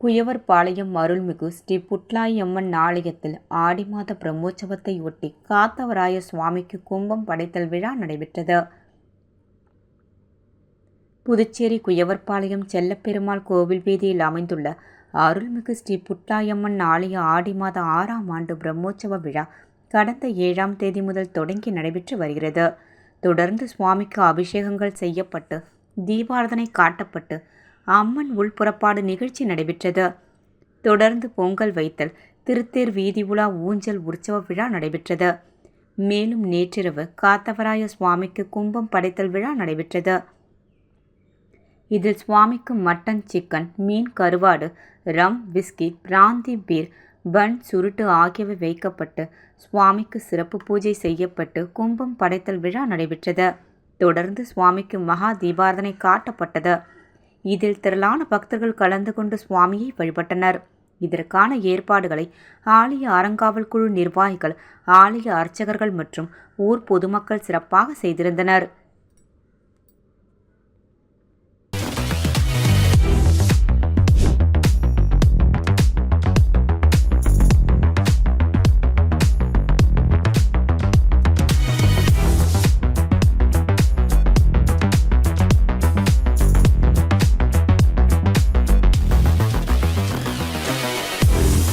குயவர்பாளையம் அருள்மிகு ஸ்ரீ புட்லாயம்மன் ஆலயத்தில் ஆடி மாத பிரம்மோற்சவத்தை ஒட்டி காத்தவராய சுவாமிக்கு கும்பம் படைத்தல் விழா நடைபெற்றது. புதுச்சேரி குயவர்பாளையம் செல்லப்பெருமாள் கோவில் வீதியில் அமைந்துள்ள அருள்மிகு ஸ்ரீ புட்லாயம்மன் ஆலய ஆடி மாத 6ஆம் ஆண்டு பிரம்மோற்சவ விழா கடந்த 7ஆம் தேதி முதல் தொடங்கி நடைபெற்று வருகிறது. தொடர்ந்து சுவாமிக்கு அபிஷேகங்கள் செய்யப்பட்டு தீபாராதனை காட்டப்பட்டு அம்மன் உள்புறப்பாடு நிகழ்ச்சி நடைபெற்றது. தொடர்ந்து பொங்கல் வைத்தல், திருத்தேர் வீதி உலா, ஊஞ்சல் உற்சவ விழா நடைபெற்றது. மேலும் நேற்றிரவு காத்தவராய சுவாமிக்கு கும்பம் படைத்தல் விழா நடைபெற்றது. இதில் சுவாமிக்கு மட்டன், சிக்கன், மீன், கருவாடு, ரம், விஸ்கி, பிராந்தி, பீர், பன், சுருட்டு ஆகியவை வைக்கப்பட்டு சுவாமிக்கு சிறப்பு பூஜை செய்யப்பட்டு கும்பம் படைத்தல் விழா நடைபெற்றது. தொடர்ந்து சுவாமிக்கு மகா தீபாராதனை காட்டப்பட்டது. இதில் திரளான பக்தர்கள் கலந்து கொண்டு சுவாமியை வழிபட்டனர். இதற்கான ஏற்பாடுகளை ஆலய அறங்காவல் குழு நிர்வாகிகள், ஆலய அர்ச்சகர்கள் மற்றும் ஊர் பொதுமக்கள் சிறப்பாக செய்திருந்தனர்.